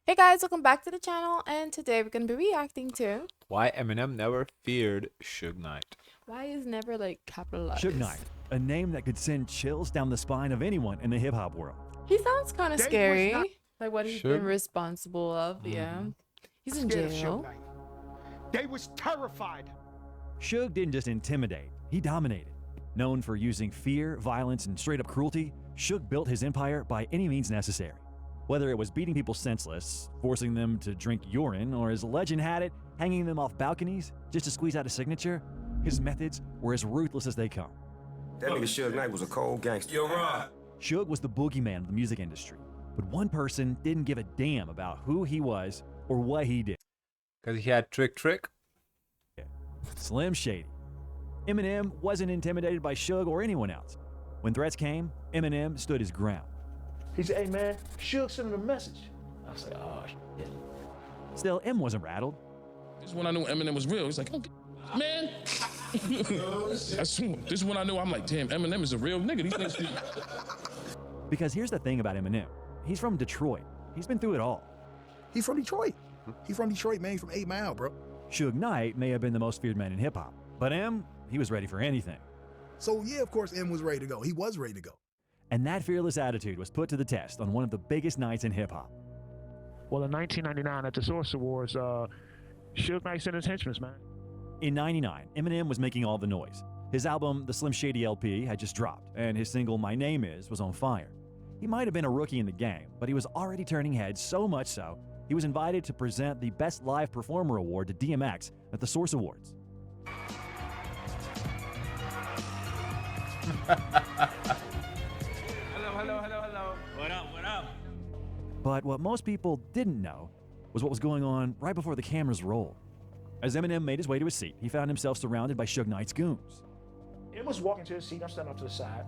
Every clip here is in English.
Hey guys, welcome back to the channel, and today we're going to be reacting to Why Eminem never feared Suge Knight. why is never like capitalized. Suge Knight, a name that could send chills down the spine of anyone in the hip-hop world. He sounds kind of scary, like what he's been Suge? responsible of. Yeah, he's in Scared of jail. Suge Knight. They was terrified. Suge didn't just intimidate, he dominated. Known for using fear, violence, and straight-up cruelty, Suge built his empire by any means necessary. Whether it was beating people senseless, forcing them to drink urine, or as legend had it, hanging them off balconies just to squeeze out a signature, his methods were as ruthless as they come. That nigga Suge Knight was a cold gangster. Yo, Ron. Suge was the boogeyman of the music industry, but one person didn't give a damn about who he was or what he did. Because he had Trick. Slim Shady. Eminem wasn't intimidated by Suge or anyone else. When threats came, Eminem stood his ground. He said, hey man, Suge sent him a message. I was like, oh shit. Still, M wasn't rattled. This is when I knew Eminem was real. He's like, okay, man. This is when I knew. I'm like, damn, Eminem is a real nigga. These niggas. Because here's the thing about Eminem. He's from Detroit. He's been through it all. He's from Detroit. He's from Detroit, man. He's from 8 Mile, bro. Suge Knight may have been the most feared man in hip-hop, but M, he was ready for anything. So yeah, of course, M was ready to go. He was ready to go. And that fearless attitude was put to the test on one of the biggest nights in hip-hop. Well, in 1999 at the Source Awards, Suge Knight sent his henchmen, man. In '99, Eminem was making all the noise. His album, the Slim Shady LP, had just dropped, and his single, My Name Is, was on fire. He might have been a rookie in the game, but he was already turning heads so much so, he was invited to present the Best Live Performer Award to DMX at the Source Awards. Hello. What up? But what most people didn't know was what was going on right before the cameras rolled. As Eminem made his way to his seat, he found himself surrounded by Suge Knight's goons. M was walking to his seat, I'm standing up to the side,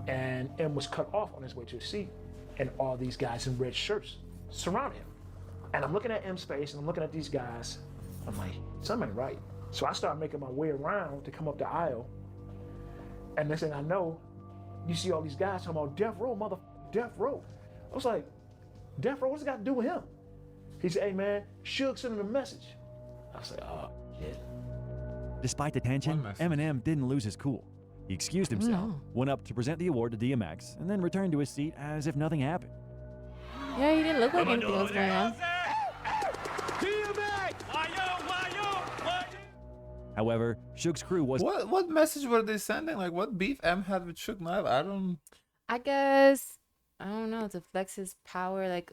and M was cut off on his way to his seat, and all these guys in red shirts surrounded him. And I'm looking at M's face, and I'm looking at these guys. I'm like, something ain't right. So I start making my way around to come up the aisle, and next thing I know, you see all these guys talking about death row, death row. I was like, death row, what's it got to do with him? He said, hey man, Suge sent him a message. I was like, oh, shit. Despite the tension, Eminem didn't lose his cool. He excused himself, went up to present the award to DMX, and then returned to his seat as if nothing happened. Yeah, he didn't look like anything was going on. However, Suge's crew was What message were they sending? Like, what beef M had with Suge Knight? I guess I don't know, to flex his power, like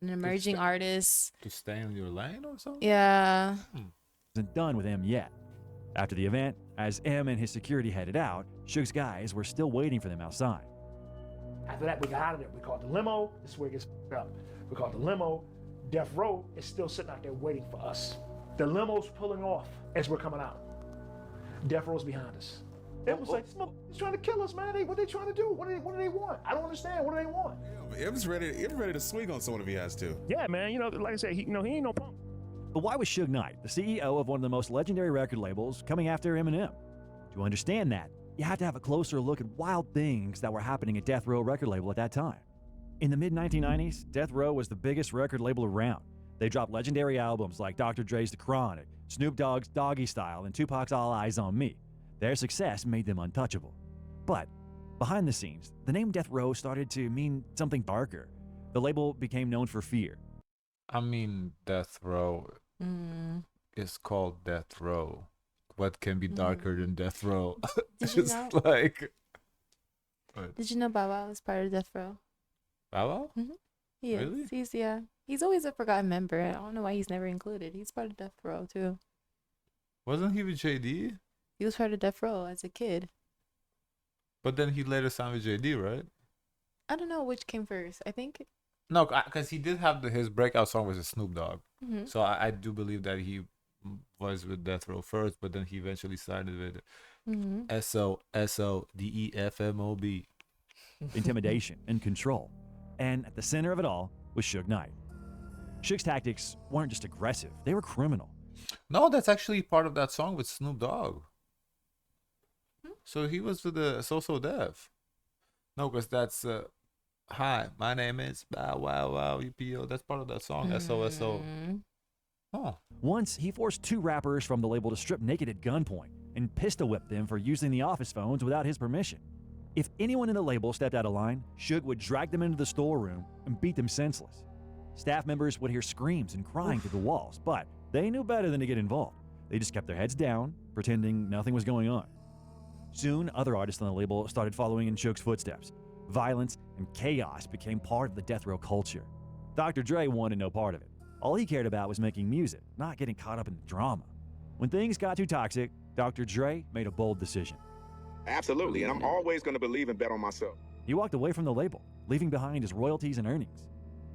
an emerging artist. To stay in your lane or something? Yeah. wasn't done with M yet. After the event, as M and his security headed out, Suge's guys were still waiting for them outside. After that, we got out of there. We called the limo. This is where it gets up. We called the limo. Death Row is still sitting out there waiting for us. The limo's pulling off as we're coming out. Death Row's behind us. It was like, this motherfucker's trying to kill us, man. What they trying to do? What do they want? I don't understand. What do they want? M's ready to swing on someone if he has to. Yeah, man. You know, like I said, he ain't no punk. But why was Suge Knight, the CEO of one of the most legendary record labels, coming after Eminem? To understand that, you have to have a closer look at wild things that were happening at Death Row record label at that time. In the mid-1990s, Death Row was the biggest record label around. They dropped legendary albums like Dr. Dre's The Chronic, Snoop Dogg's Doggy Style, and Tupac's All Eyes on Me. Their success made them untouchable. But behind the scenes, the name Death Row started to mean something darker. The label became known for fear. I mean, Death Row is called Death Row. What can be darker than Death Row? Did you It's know? like... Did you know Bow Wow is part of Death Row? Bow Wow? He is. Really? He's always a forgotten member. I don't know why he's never included. He's part of Death Row too. Wasn't he with JD? He was part of Death Row as a kid. But then he later signed with JD, right? I don't know which came first. I think. No, because he did have his breakout song was a Snoop Dogg. Mhm. So I do believe that he was with Death Row first, but then he eventually signed with SODEFMOB. Intimidation and control. And at the center of it all was Suge Knight. Suge's tactics weren't just aggressive, they were criminal. No, that's actually part of that song with Snoop Dogg. So he was with the So Def. No, because that's Hi, my name is Bow Wow Wow UPO. That's part of that song, SOSO. Oh. Once, he forced 2 rappers from the label to strip naked at gunpoint and pistol whipped them for using the office phones without his permission. If anyone in the label stepped out of line, Suge would drag them into the storeroom and beat them senseless. Staff members would hear screams and crying through the walls, but they knew better than to get involved. They just kept their heads down, pretending nothing was going on. Soon, other artists on the label started following in Suge's footsteps. Violence and chaos became part of the death row culture. Dr. Dre wanted no part of it. All he cared about was making music, not getting caught up in the drama. When things got too toxic, Dr. Dre made a bold decision. Absolutely, and I'm always going to believe and bet on myself. He walked away from the label, leaving behind his royalties and earnings.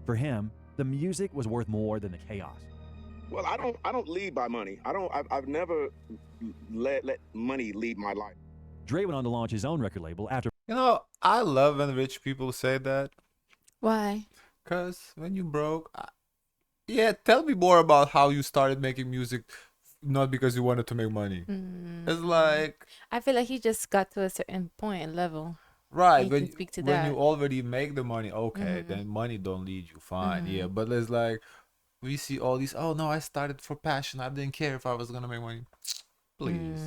For him, the music was worth more than the chaos. Well, I don't lead by money. I've never let money lead my life. Dre went on to launch his own record label after. You know, I love when rich people say that. Why? Because when you broke... Yeah, tell me more about how you started making music, not because you wanted to make money. It's like... I feel like he just got to a certain point and level. Right, You when, can speak to when that. you already make the money, okay, then money don't lead you, fine, yeah. But it's like, we see all these, oh no, I started for passion. I didn't care if I was going to make money. Please.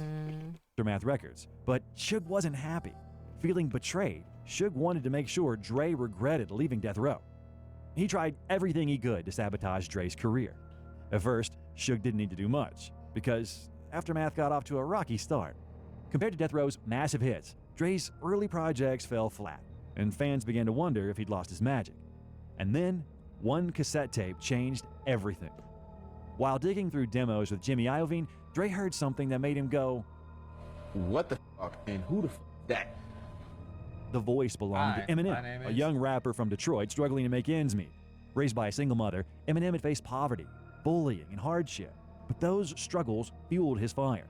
Aftermath Records, but Suge wasn't happy. Feeling betrayed, Suge wanted to make sure Dre regretted leaving Death Row. He tried everything he could to sabotage Dre's career. At first, Suge didn't need to do much, because Aftermath got off to a rocky start. Compared to Death Row's massive hits, Dre's early projects fell flat, and fans began to wonder if he'd lost his magic. And then, one cassette tape changed everything. While digging through demos with Jimmy Iovine, Dre heard something that made him go, "What the fuck and who the fuck that?" The voice belonged Hi, to my Eminem, name a is- young rapper from Detroit struggling to make ends meet. Raised by a single mother, Eminem had faced poverty, bullying, and hardship, but those struggles fueled his fire.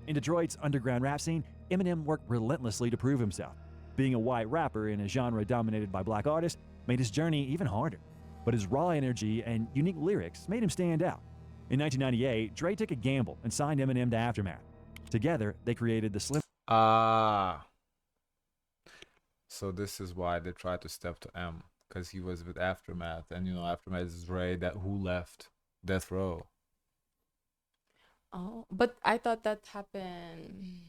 In Detroit's underground rap scene, Eminem worked relentlessly to prove himself. Being a white rapper in a genre dominated by black artists made his journey even harder. But his raw energy and unique lyrics made him stand out. In 1998, Dre took a gamble and signed Eminem to Aftermath. Together, they created the Slim. So this is why they tried to step to M, because he was with Aftermath, and you know Aftermath is Dre who left Death Row. Oh, but I thought that happened.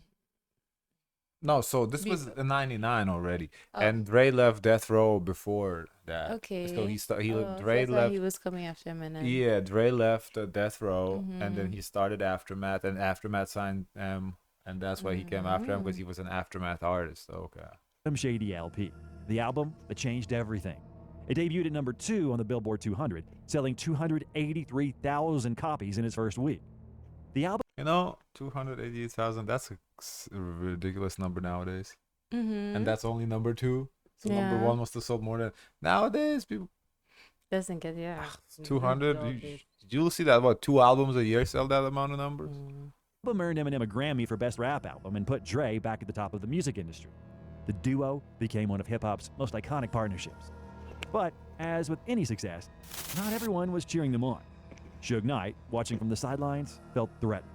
No, so this Be- was in '99 already, Oh. and Dre left Death Row before that. Okay. So he So Dre I thought left. he was coming after Eminem. Yeah, Dre left Death Row, and then Mhm. he started Aftermath, and Aftermath signed M, and that's why he came after him, because he was an Aftermath artist. Okay. Shady LP, the album that changed everything. It debuted at number 2 on the Billboard 200, selling 283,000 copies in its first week. The album. You know, 288,000. That's a ridiculous number nowadays, and that's only number 2. So number Yeah. 1 must have sold more than nowadays. People Doesn't get 200. You'll see that what 2 albums a year sell that amount of numbers. The album earned Eminem a Grammy for Best Rap Album and put Dre back at the top of the music industry. The duo became one of hip-hop's most iconic partnerships. But, as with any success, not everyone was cheering them on. Suge Knight, watching from the sidelines, felt threatened.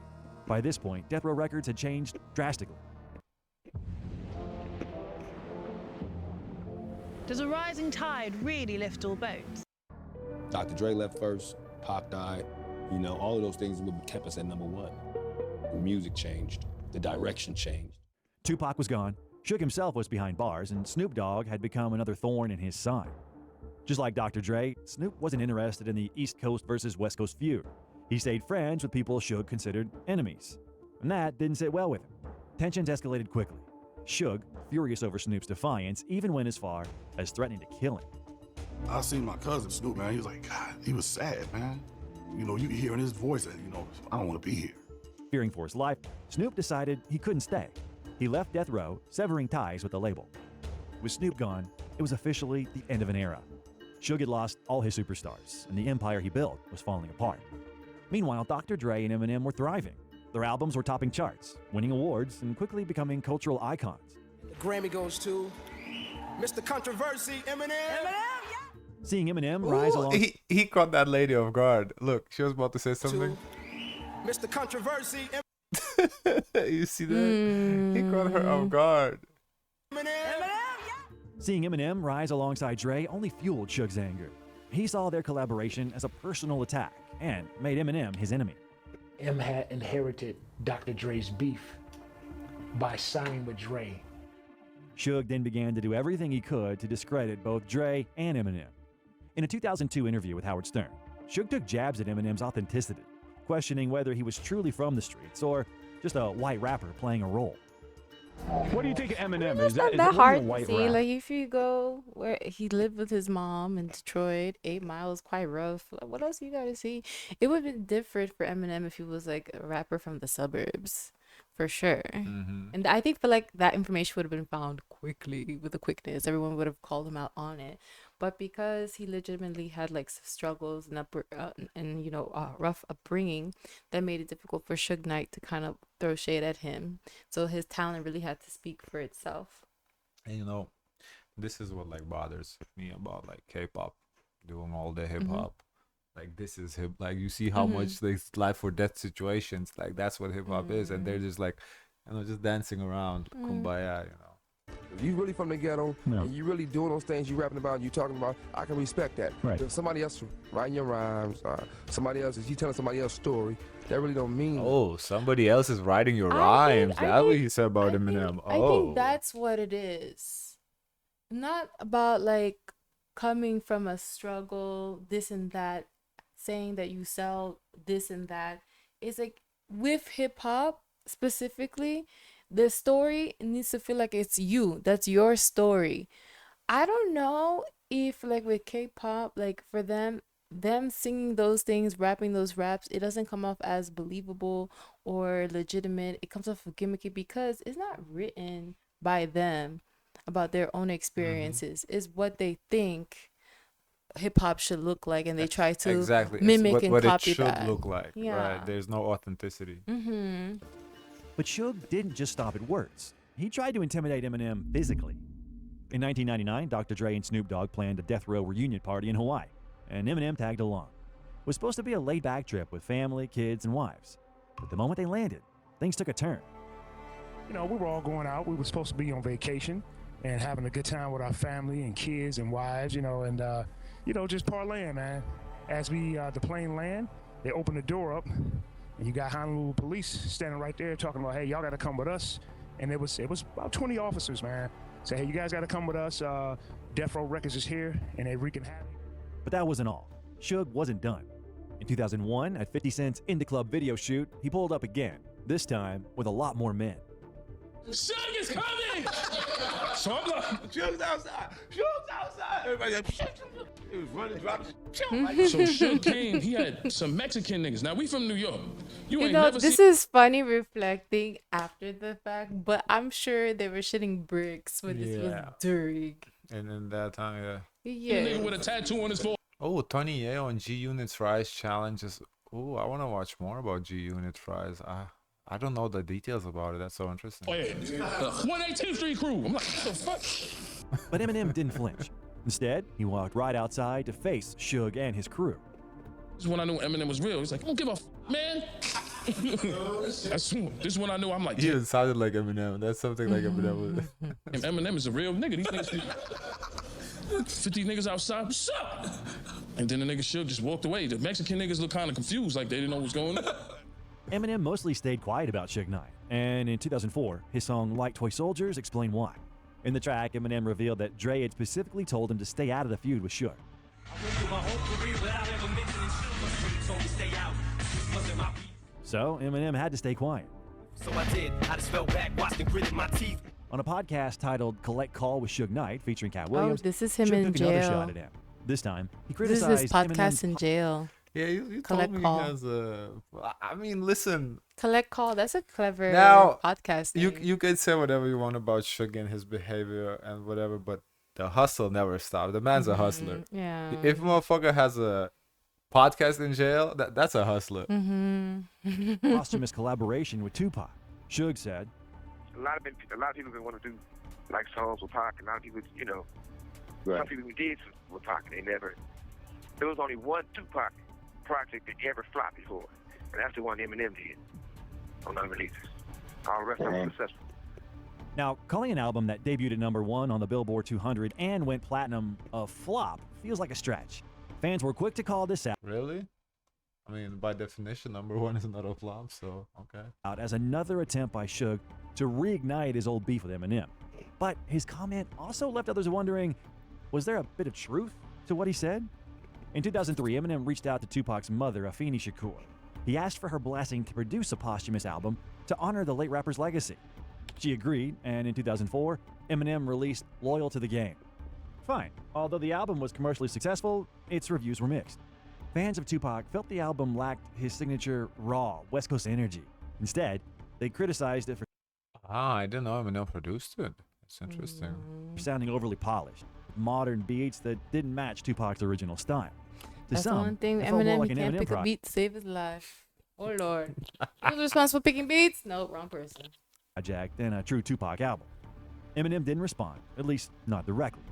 By this point, Death Row Records had changed drastically. Does a rising tide really lift all boats? Dr. Dre left first, Pac died. You know, all of those things would kept us at number 1. The music changed, the direction changed. Tupac was gone, Suge himself was behind bars, and Snoop Dogg had become another thorn in his side. Just like Dr. Dre, Snoop wasn't interested in the East Coast versus West Coast feud. He stayed friends with people Suge considered enemies. And that didn't sit well with him. Tensions escalated quickly. Suge, furious over Snoop's defiance, even went as far as threatening to kill him. I seen my cousin Snoop, man. He was like, God, he was sad, man. You know, you can hear in his voice that, you know, I don't want to be here. Fearing for his life, Snoop decided he couldn't stay. He left Death Row, severing ties with the label. With Snoop gone, it was officially the end of an era. Suge had lost all his superstars, and the empire he built was falling apart. Meanwhile, Dr. Dre and Eminem were thriving. Their albums were topping charts, winning awards, and quickly becoming cultural icons. The Grammy goes to Mr. Controversy, Eminem. Seeing Eminem rise along. He caught that lady off guard. Look, she was about to say something. Mr. Controversy, You see that? He caught her off guard. Eminem. Seeing Eminem rise alongside Dre only fueled Suge's anger. He saw their collaboration as a personal attack and made Eminem his enemy. M had inherited Dr. Dre's beef by signing with Dre. Suge then began to do everything he could to discredit both Dre and Eminem. In a 2002 interview with Howard Stern, Suge took jabs at Eminem's authenticity, questioning whether he was truly from the streets or just a white rapper playing a role. What do you think of Eminem? It's not that hard to see. Like, if you go where he lived with his mom in Detroit, 8 Miles, quite rough. Like, what else you got to see? It would have been different for Eminem if he was like a rapper from the suburbs, for sure. And I think that information would have been found quickly with the quickness. Everyone would have called him out on it. But because he legitimately had like struggles and rough upbringing, that made it difficult for Suge Knight to kind of throw shade at him. So his talent really had to speak for itself. And this is what like bothers me about like K-pop, doing all the hip hop. Like, this is hip. Like, you see how much they life or death situations. Like, that's what hip hop is, and they're just like, just dancing around, kumbaya. If you really from the ghetto and you really doing those things you rapping about, you talking about, I can respect that. Right. If somebody else writing your rhymes, somebody else, if you telling somebody else's story, that really don't mean. Oh, somebody else is writing your rhymes. That's what he said about Eminem. I think that's what it is. Not about like coming from a struggle, this and that, saying that you sell this and that. It's like with hip hop specifically, the story needs to feel like it's you. That's your story. I don't know if like with K-pop, like for them singing those things, rapping those raps, it doesn't come off as believable or legitimate. It comes off gimmicky because it's not written by them about their own experiences. It's what they think hip hop should look like, and they try to mimic and what copy it should that. look like. Yeah. Right. There's no authenticity. But Suge didn't just stop at words. He tried to intimidate Eminem physically. In 1999, Dr. Dre and Snoop Dogg planned a Death Row reunion party in Hawaii, and Eminem tagged along. It was supposed to be a laid-back trip with family, kids, and wives. But the moment they landed, things took a turn. We were all going out. We were supposed to be on vacation and having a good time with our family and kids and wives, and just parlaying, man. As the plane land, they open the door up, and you got Honolulu police standing right there talking about, hey, y'all got to come with us. And it was about 20 officers, man. Say, hey, you guys got to come with us. Death Row Records is here, and they wreaking havoc. But that wasn't all. Suge wasn't done. In 2001, at 50 Cent's In the Club video shoot, he pulled up again, this time with a lot more men. Suge is coming! So I'm like, Suge's outside. Suge's outside. Everybody like, he was running, dropping. So Suge came, he had some Mexican niggas. Now, we from New York. You ain't never this seen... is funny reflecting after the fact, but I'm sure they were shitting bricks when this was during. And in that time, Yeah. Nigga with a tattoo on his forehead. Oh, Tony Yeo and G Unit's Rise challenges. Oh, I want to watch more about G Unit's Rise. I don't know the details about it. That's so interesting. Oh, yeah. 118th Street crew. I'm like, what the fuck? But Eminem didn't flinch. Instead, he walked right outside to face Suge and his crew. This is when I knew Eminem was real. He's like, I don't give a man. This is when I knew. I'm like, He even sounded like Eminem. That's something like Eminem. Eminem is a real nigga. These niggas, 50 niggas outside, what's up? And then the nigga Suge just walked away. The Mexican niggas looked kind of confused, like they didn't know what was going on. Eminem mostly stayed quiet about Suge Knight, and in 2004, his song Like Toy Soldiers explained why. In the track, Eminem revealed that Dre had specifically told him to stay out of the feud with Suge. So Eminem had to stay quiet. So I did. I just fell back, watched and gritted my teeth. On a podcast titled Collect Call with Suge Knight, featuring Cat Williams, this is him Suge in took another jail. shot at him. This time, he This is criticized his podcast Eminem's in jail. Yeah, you Collect told me Call. he has a... I mean, listen. Collect Call. That's a clever Now, podcast you name. you can say whatever you want about Suge and his behavior and whatever, but the hustle never stops. The man's a hustler. Yeah. If a motherfucker has a podcast in jail, that's a hustler. posthumous collaboration with Tupac. Suge said, A lot of people been want to do like songs with Pac, and a lot of people, some people who did with Pac, and they never. There was only one Tupac project that ever flopped before, and that's the one Eminem did on unreleased. All the rest of them were successful. Now, calling an album that debuted at #1 on the Billboard 200 and went platinum a flop feels like a stretch. Fans were quick to call this Really? I mean, by definition, #1 is not a flop, so okay. out as another attempt by Suge to reignite his old beef with Eminem. But his comment also left others wondering, was there a bit of truth to what he said? In 2003, Eminem reached out to Tupac's mother, Afeni Shakur. He asked for her blessing to produce a posthumous album to honor the late rapper's legacy. She agreed, and in 2004, Eminem released Loyal to the Game. Fine, although the album was commercially successful, its reviews were mixed. Fans of Tupac felt the album lacked his signature raw West Coast energy. Instead, they criticized it for I didn't know Eminem produced it. It's interesting. sounding overly polished, with modern beats that didn't match Tupac's original style. To That's the some, one thing. it felt more Eminem, like he an can't Eminem pick a project. beat to save his life. Oh Lord. Who's responsible for picking beats? No, wrong person. Project than a true Tupac album. Eminem didn't respond, at least not directly.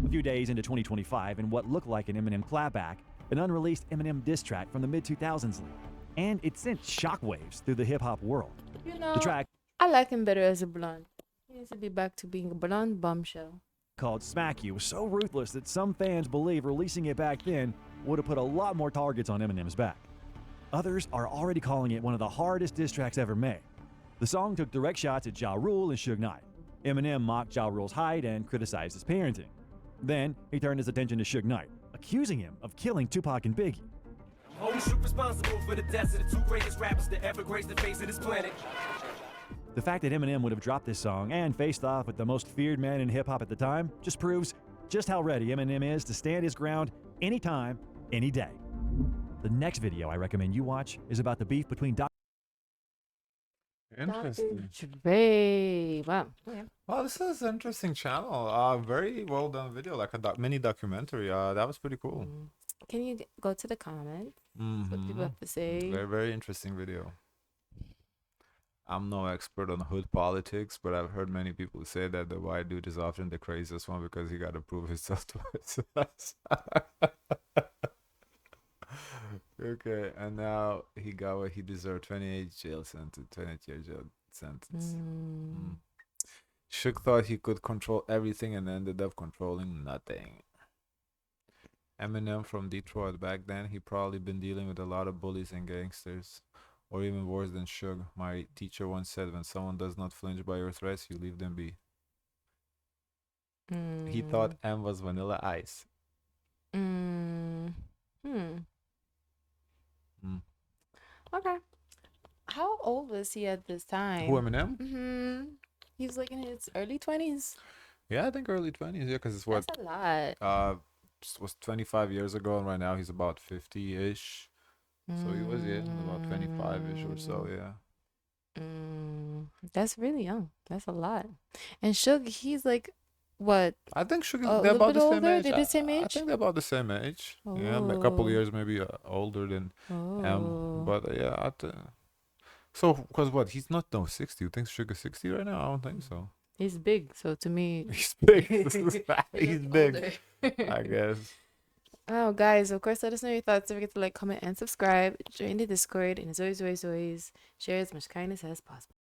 A few days into 2025, in what looked like an Eminem clapback, an unreleased Eminem diss track from the mid-2000s leaked, and it sent shockwaves through the hip-hop world. You know, The track, I like him better as a blonde. He needs to be back to being a blonde bombshell. called Smack You, was so ruthless that some fans believe releasing it back then would have put a lot more targets on Eminem's back. Others are already calling it one of the hardest diss tracks ever made. The song took direct shots at Ja Rule and Suge Knight. Eminem mocked Ja Rule's height and criticized his parenting. Then he turned his attention to Suge Knight, accusing him of killing Tupac and Biggie. Only shoot responsible for the deaths of the two greatest rappers to ever grace the face of this planet. The fact that Eminem would have dropped this song and faced off with the most feared man in hip-hop at the time just proves just how ready Eminem is to stand his ground anytime, any day. The next video I recommend you watch is about the beef between Interesting. Dre. Wow. Okay. Well, this is an interesting channel. Very well done video, like a mini documentary. That was pretty cool. Can you go to the comments? What people have to say? Very, very interesting video. I'm no expert on hood politics, but I've heard many people say that the white dude is often the craziest one because he got to prove himself twice. Okay, and now he got what he deserved, 28 jail sentence, 28-year jail sentence. Suge thought he could control everything and ended up controlling nothing. Eminem from Detroit, back then he probably been dealing with a lot of bullies and gangsters, or even worse than Suge. My teacher once said, when someone does not flinch by your threats, you leave them be. He thought M was Vanilla Ice. Okay. How old was he at this time? Who, Eminem? He was like in his early 20s. Yeah, I think early 20s, yeah, because it's what? That's a lot. Was 25 years ago, and right now he's about 50-ish. So he was, yeah, about 25-ish or so, yeah. That's really young. That's a lot. And Suge, he's like, what? I think Suge, a they're little about bit the same older? age. They're the same I age? think they're about the same age. Yeah, a couple of years maybe older than but yeah, so, because what? He's not 60. You think Suge is 60 right now? I don't think so. He's big, so to me... He's big. He's big, older. I guess. Oh, guys, of course, let us know your thoughts. Don't forget to like, comment, and subscribe. Join the Discord. And as always, share as much kindness as possible.